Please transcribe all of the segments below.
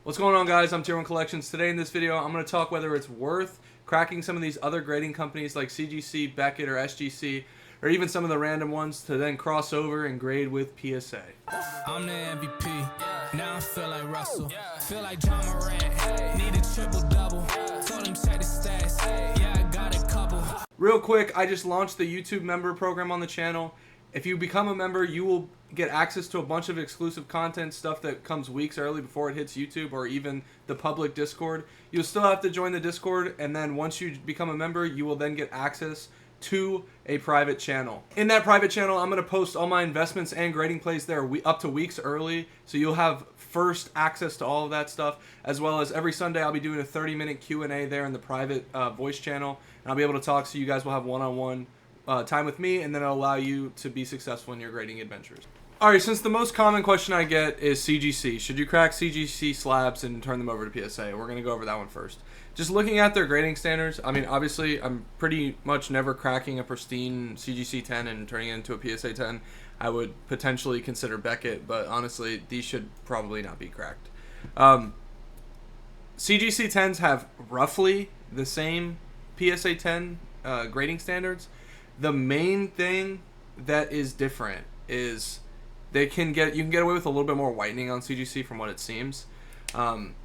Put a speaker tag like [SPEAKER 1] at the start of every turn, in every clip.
[SPEAKER 1] What's going on, guys? I'm tieronecollections. Today in this video, I'm going to talk whether it's worth cracking some of these other grading companies like CGC, Beckett, or SGC, or even some of the random ones to then cross over and grade with PSA.
[SPEAKER 2] I'm the MVP. Now I feel like Russell. Feel like John Morant. Need a triple-double. Told him check the stats. Yeah, I got a couple.
[SPEAKER 1] Real quick, I just launched the YouTube member program on the channel. If you become a member, you will get access to a bunch of exclusive content, stuff that comes weeks early before it hits YouTube or even the public Discord. You'll still have to join the Discord, and then once you become a member, you will then get access to a private channel. In that private channel, I'm going to post all my investments and grading plays there up to weeks early, so you'll have first access to all of that stuff, as well as every Sunday I'll be doing a 30-minute Q&A there in the private voice channel, and I'll be able to talk, so you guys will have one-on-one time with me, and then it'll allow you to be successful in your grading adventures. Alright, since the most common question I get is CGC. Should you crack CGC slabs and turn them over to PSA? We're going to go over that one first. Just looking at their grading standards, I mean, obviously, I'm pretty much never cracking a pristine CGC 10 and turning it into a PSA 10. I would potentially consider Beckett, but honestly, these should probably not be cracked. CGC 10s have roughly the same PSA 10 grading standards. The main thing that is different is you can get away with a little bit more whitening on CGC from what it seems.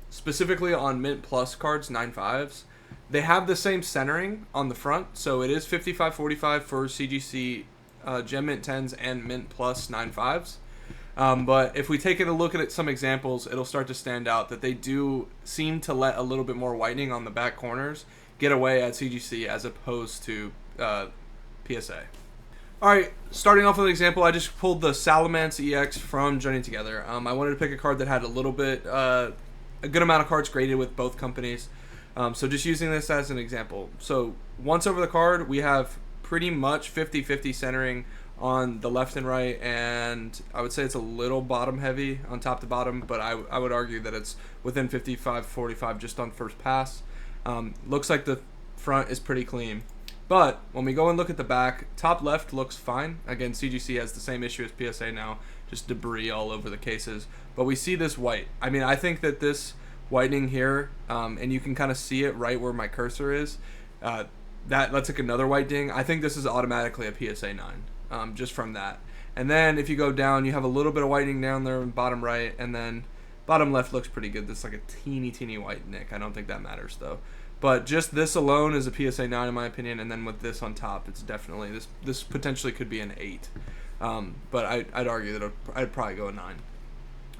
[SPEAKER 1] Specifically on Mint Plus cards, 9.5s. They have the same centering on the front, so it is 55-45 for CGC Gem Mint 10s and Mint Plus 9.5s. But if we take a look at some examples, it'll start to stand out that they do seem to let a little bit more whitening on the back corners get away at CGC as opposed to PSA. Alright, starting off with an example, I just pulled the Slabs EX from Joining Together. I wanted to pick a card that had a little bit, a good amount of cards graded with both companies. So just using this as an example. So once over the card, we have pretty much 50-50 centering on the left and right, and I would say it's a little bottom heavy on top to bottom, but I would argue that it's within 55-45 just on first pass. Looks like the front is pretty clean. But when we go and look at the back, top left looks fine. Again, CGC has the same issue as PSA now, just debris all over the cases. But we see this white. I mean, I think that this whitening here, and you can kind of see it right where my cursor is, let's take another white ding. I think this is automatically a PSA 9, just from that. And then if you go down, you have a little bit of whitening down there in bottom right, and then bottom left looks pretty good. This is like a teeny white nick. I don't think that matters, though. But just this alone is a PSA 9 in my opinion, and then with this on top, it's definitely, this potentially could be an 8. But I'd argue that I'd probably go a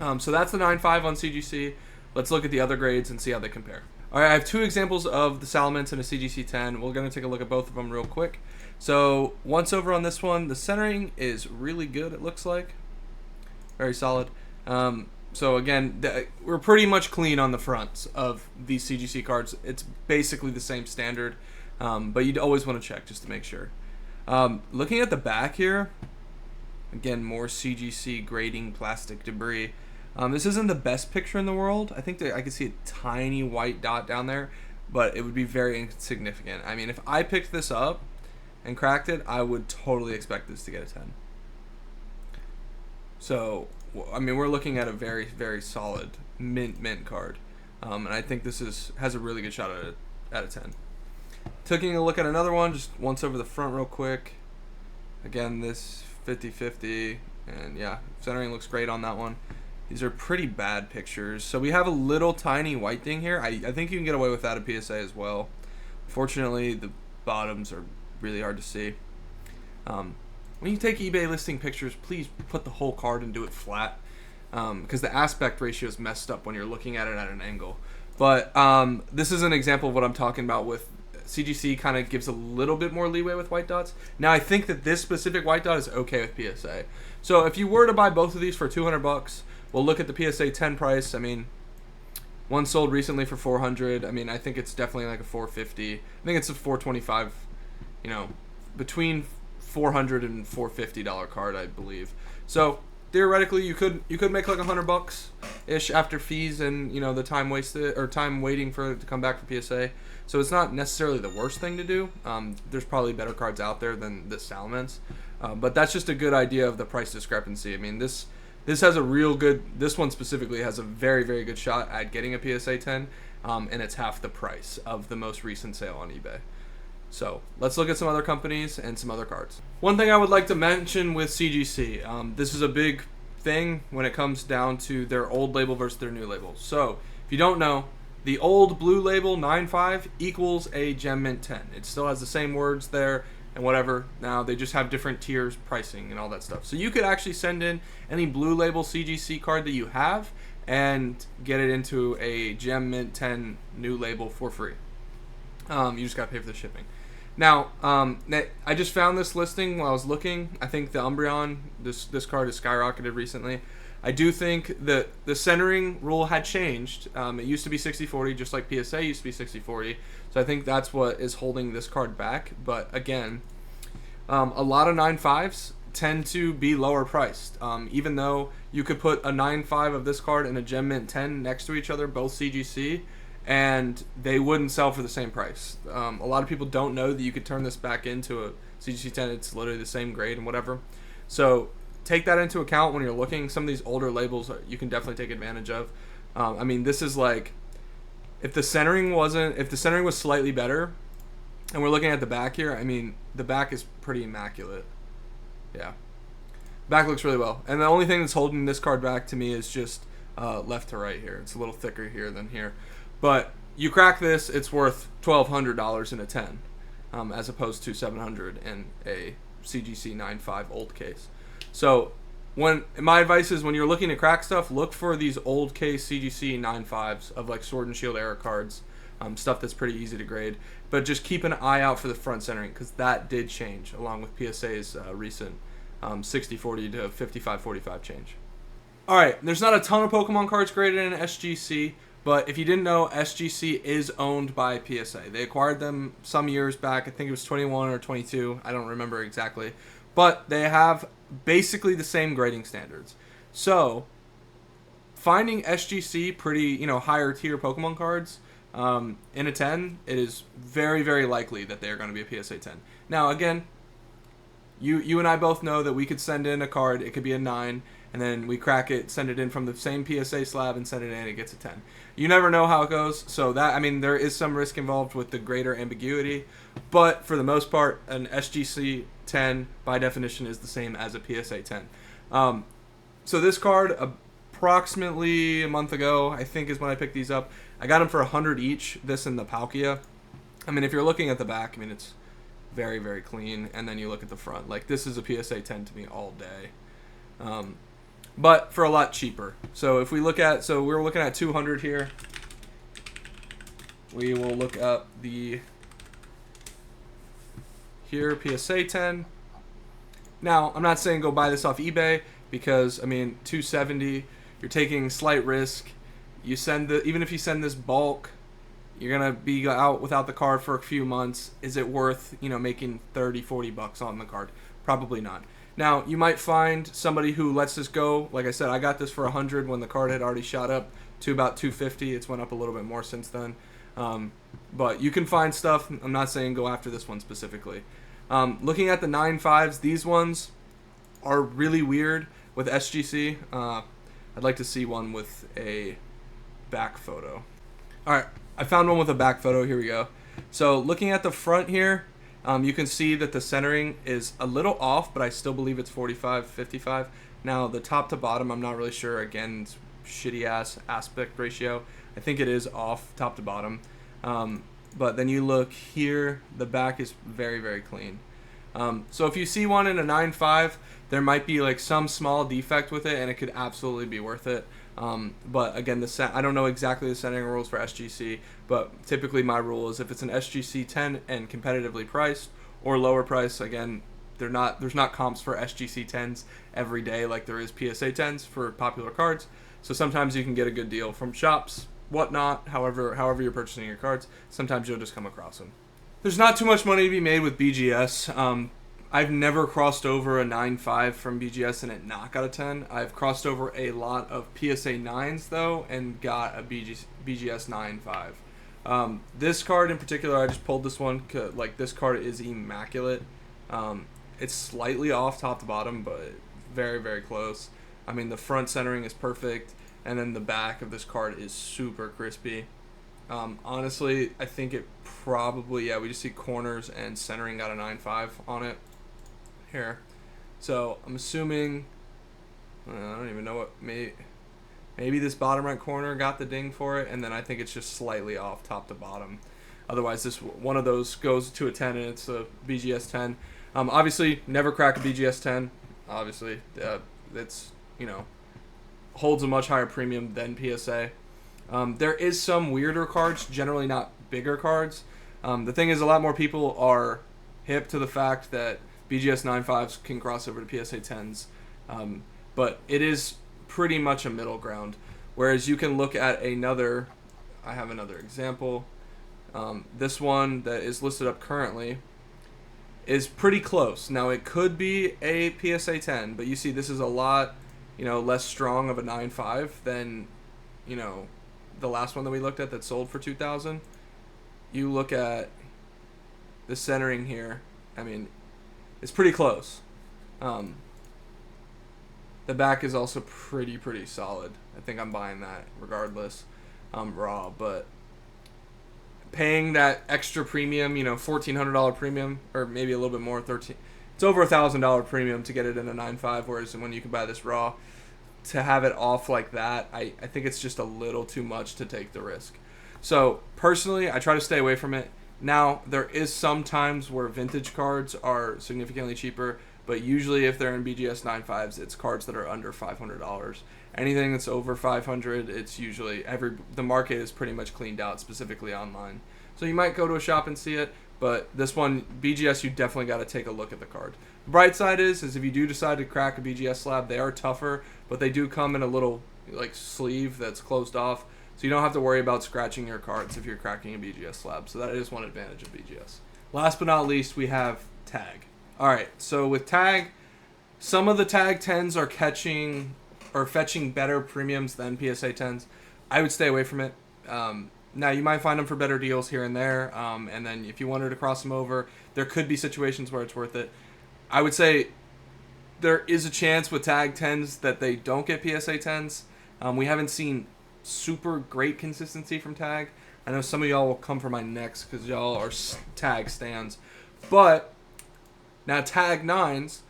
[SPEAKER 1] 9. So that's the 9.5 on CGC. Let's look at the other grades and see how they compare. Alright, I have two examples of the Slabs and a CGC 10. We're going to take a look at both of them real quick. So once over on this one, the centering is really good, it looks like. Very solid. So again, we're pretty much clean on the fronts of these CGC cards. It's basically the same standard, but you'd always want to check just to make sure. Looking at the back here, again, more CGC grading plastic debris. This isn't the best picture in the world. I think that I could see a tiny white dot down there, but it would be very insignificant. I mean, if I picked this up and cracked it, I would totally expect this to get a 10. So, I mean, we're looking at a very solid mint card, and I think this has a really good shot at a 10. Taking a look at another one, just once over the front real quick. Again, this 50-50, and yeah, centering looks great on that one. These are pretty bad pictures. So we have a little tiny white thing here. I think you can get away with that at PSA as well. Fortunately, the bottoms are really hard to see. When you take eBay listing pictures, please put the whole card and do it flat, because the aspect ratio is messed up when you're looking at it at an angle. But this is an example of what I'm talking about with CGC. Kind of gives a little bit more leeway with white dots. Now I think that this specific white dot is okay with PSA. So if you were to buy both of these for $200, we'll look at the PSA 10 price. I mean, one sold recently for $400. I mean, I think it's definitely like a $450. I think it's a $425. You know, between $400 and $450 card, I believe. So theoretically, you could make like $100 ish after fees and the time wasted or time waiting for it to come back for PSA. So it's not necessarily the worst thing to do. There's probably better cards out there than this Slabs, but that's just a good idea of the price discrepancy. I mean, this This has a real good, this one specifically has a very, very good shot at getting a PSA 10, and it's half the price of the most recent sale on eBay. So let's look at some other companies and some other cards. One thing I would like to mention with CGC, this is a big thing when it comes down to their old label versus their new label. So if you don't know, the old blue label 9.5 equals a Gem Mint 10. It still has the same words there and whatever. Now they just have different tiers, pricing, and all that stuff. So you could actually send in any blue label CGC card that you have and get it into a Gem Mint 10 new label for free. You just gotta pay for the shipping. Now, I just found this listing while I was looking. I think the Umbreon, this card has skyrocketed recently. I do think that the centering rule had changed. It used to be 60-40, just like PSA used to be 60-40. So I think that's what is holding this card back. But again, a lot of 9.5s tend to be lower priced. Even though you could put a 9.5 of this card and a Gem Mint 10 next to each other, both CGC, and they wouldn't sell for the same price. A lot of people don't know that you could turn this back into a CGC 10. It's literally the same grade and whatever. So take that into account when you're looking. Some of these older labels you can definitely take advantage of. I mean, this is like, if the centering was slightly better, and we're looking at the back here, I mean, the back is pretty immaculate. Yeah, back looks really well. And the only thing that's holding this card back to me is just left to right here. It's a little thicker here than here. But you crack this, it's worth $1,200 in a 10, as opposed to $700 in a CGC 9.5 old case. So my advice is when you're looking to crack stuff, look for these old case CGC 9.5s of like Sword and Shield era cards, stuff that's pretty easy to grade. But just keep an eye out for the front centering, because that did change along with PSA's recent 60-40 to 55-45 change. Alright, there's not a ton of Pokemon cards graded in SGC, but if you didn't know, SGC is owned by PSA. They acquired them some years back. I think it was 21 or 22. I don't remember exactly. But they have basically the same grading standards. So finding SGC pretty, higher tier Pokemon cards in a 10, it is very, very likely that they're going to be a PSA 10. Now, again, you and I both know that we could send in a card. It could be a 9, and then we crack it, send it in from the same PSA slab, and send it in, it gets a 10. You never know how it goes, so that, I mean, there is some risk involved with the grader ambiguity, but for the most part, an SGC 10, by definition, is the same as a PSA 10. So this card, approximately a month ago, I think is when I picked these up. I got them for 100 each, this and the Palkia. I mean, if you're looking at the back, I mean, it's very, very clean, and then you look at the front. Like, this is a PSA 10 to me all day. But for a lot cheaper. So if we look at, we're looking at 200 here. We will look up here, PSA 10. Now, I'm not saying go buy this off eBay, because, I mean, 270, you're taking slight risk. Even if you send this bulk, you're going to be out without the card for a few months. Is it worth, making 30, 40 bucks on the card? Probably not. Now, you might find somebody who lets this go. Like I said, I got this for 100 when the card had already shot up to about 250. It's went up a little bit more since then. But you can find stuff. I'm not saying go after this one specifically. Looking at the 9.5s, these ones are really weird with SGC. I'd like to see one with a back photo. Alright, I found one with a back photo. Here we go. So looking at the front here, you can see that the centering is a little off, but I still believe it's 45-55. Now, the top to bottom, I'm not really sure. Again, it's shitty-ass aspect ratio. I think it is off top to bottom. But then you look here, the back is very, very clean. So if you see one in a 9.5, there might be like some small defect with it, and it could absolutely be worth it. But again, I don't know exactly the centering rules for SGC, but typically my rule is if it's an SGC 10 and competitively priced or lower price, again, there's not comps for SGC 10s every day like there is PSA 10s for popular cards. So sometimes you can get a good deal from shops, whatnot, however you're purchasing your cards. Sometimes you'll just come across them. There's not too much money to be made with BGS. I've never crossed over a 9.5 from BGS and it not got a 10. I've crossed over a lot of PSA 9s, though, and got a BGS 9.5. This card in particular, I just pulled this one. Like, this card is immaculate. It's slightly off top to bottom, but very, very close. I mean, the front centering is perfect, and then the back of this card is super crispy. Honestly, I think it probably, we just see corners and centering got a 9.5 on it here. So I'm assuming, I don't even know what, maybe this bottom right corner got the ding for it, and then I think it's just slightly off top to bottom. Otherwise, this one of those goes to a 10, and it's a BGS 10. Obviously, never crack a BGS 10. Obviously, it's, holds a much higher premium than PSA. There is some weirder cards, generally not bigger cards. The thing is, a lot more people are hip to the fact that BGS 9.5s can cross over to PSA 10s. But it is pretty much a middle ground. Whereas you can look at I have another example. This one that is listed up currently is pretty close. Now, it could be a PSA 10, but you see this is a lot, less strong of a 9.5 than, the last one that we looked at that sold for $2,000. You look at the centering here. I mean, it's pretty close. The back is also pretty solid. I think I'm buying that regardless, raw. But paying that extra premium, $1,400 premium, or maybe a little bit more, it's over $1,000 premium to get it in a 9.5. Whereas when you can buy this raw, to have it off like that, I think it's just a little too much to take the risk. So personally, I try to stay away from it. Now, there is some times where vintage cards are significantly cheaper, but usually if they're in BGS 9.5s, it's cards that are under $500. Anything that's over $500, it's usually the market is pretty much cleaned out, specifically online. So you might go to a shop and see it, but this one, BGS, you definitely got to take a look at the card. The bright side is if you do decide to crack a BGS slab, they are tougher, but they do come in a little sleeve that's closed off, so you don't have to worry about scratching your cards if you're cracking a BGS slab. So that is one advantage of BGS. Last but not least, we have tag. All right, so with tag, some of the tag 10s are fetching better premiums than PSA 10s. I would stay away from it. Now, you might find them for better deals here and there, and then if you wanted to cross them over, there could be situations where it's worth it. I would say there is a chance with tag 10s that they don't get PSA 10s. We haven't seen super great consistency from tag. I know some of y'all will come for my necks because y'all are tag stands. But now tag 9s,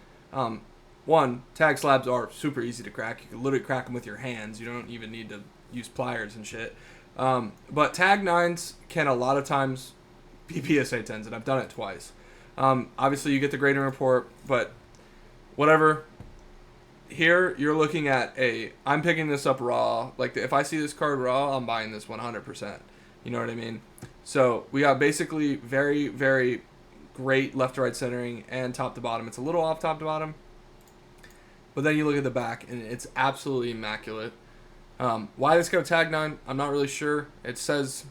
[SPEAKER 1] tag slabs are super easy to crack. You can literally crack them with your hands. You don't even need to use pliers and shit. But tag 9s can a lot of times be PSA 10s, and I've done it twice. Obviously, you get the grading report, but whatever. Here, you're looking at I'm picking this up raw. If I see this card raw, I'm buying this 100%. You know what I mean? So we got basically very, very great left to right centering and top to bottom. It's a little off top to bottom. But then you look at the back, and it's absolutely immaculate. Why this go tag 9, I'm not really sure. It says,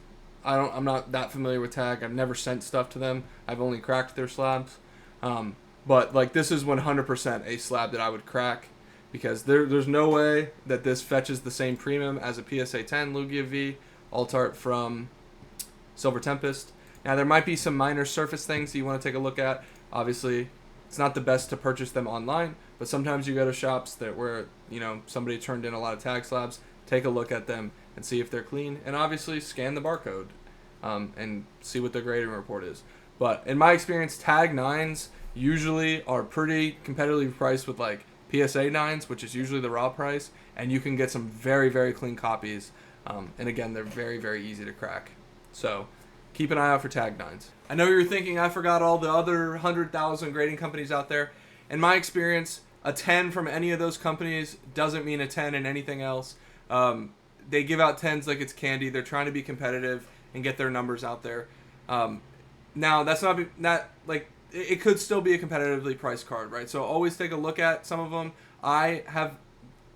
[SPEAKER 1] I'm not that familiar with tag. I've never sent stuff to them. I've only cracked their slabs. But this is 100% a slab that I would crack, because there's no way that this fetches the same premium as a PSA 10 Lugia V Altart from Silver Tempest. Now, there might be some minor surface things that you want to take a look at. Obviously, it's not the best to purchase them online, but sometimes you go to shops where somebody turned in a lot of tag slabs. Take a look at them and see if they're clean, and obviously scan the barcode and see what their grading report is. But in my experience, tag 9s usually are pretty competitively priced with PSA 9s, which is usually the raw price, and you can get some very, very clean copies. And again, they're very, very easy to crack. So keep an eye out for tag 9s. I know you're thinking I forgot all the other 100,000 grading companies out there. In my experience, a 10 from any of those companies doesn't mean a 10 in anything else. They give out 10s like it's candy. They're trying to be competitive and get their numbers out there. Now, that's not it could still be a competitively priced card, right? So always take a look at some of them. I have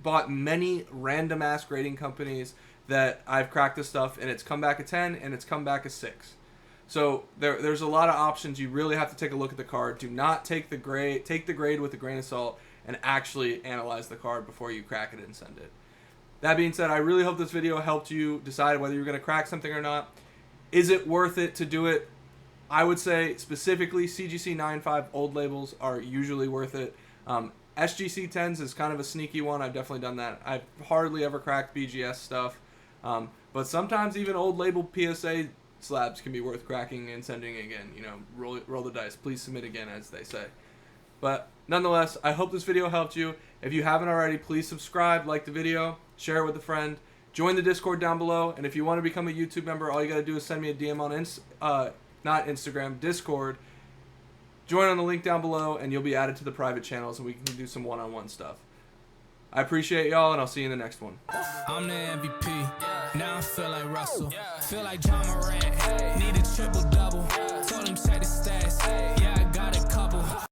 [SPEAKER 1] bought many random ass grading companies that I've cracked this stuff, and it's come back a 10 and it's come back a 6. So there's a lot of options. You really have to take a look at the card. Do not take the grade with a grain of salt, and actually analyze the card before you crack it and send it. That being said, I really hope this video helped you decide whether you're going to crack something or not. Is it worth it to do it? I would say specifically CGC 9.5 old labels are usually worth it. SGC 10s is kind of a sneaky one. I've definitely done that. I've hardly ever cracked BGS stuff. But sometimes even old label PSA slabs can be worth cracking and sending again. You know, roll the dice. Please submit again, as they say. But nonetheless, I hope this video helped you. If you haven't already, please subscribe, like the video, share it with a friend, join the Discord down below, and if you want to become a YouTube member, all you got to do is send me a DM on not Instagram, Discord. Join on the link down below, and you'll be added to the private channels, and we can do some one-on-one stuff. I appreciate y'all, and I'll see you in the next one.
[SPEAKER 2] I'm the MVP. Now I feel like Russell. Feel like John Morant. Need a triple-double. Told him check the stats.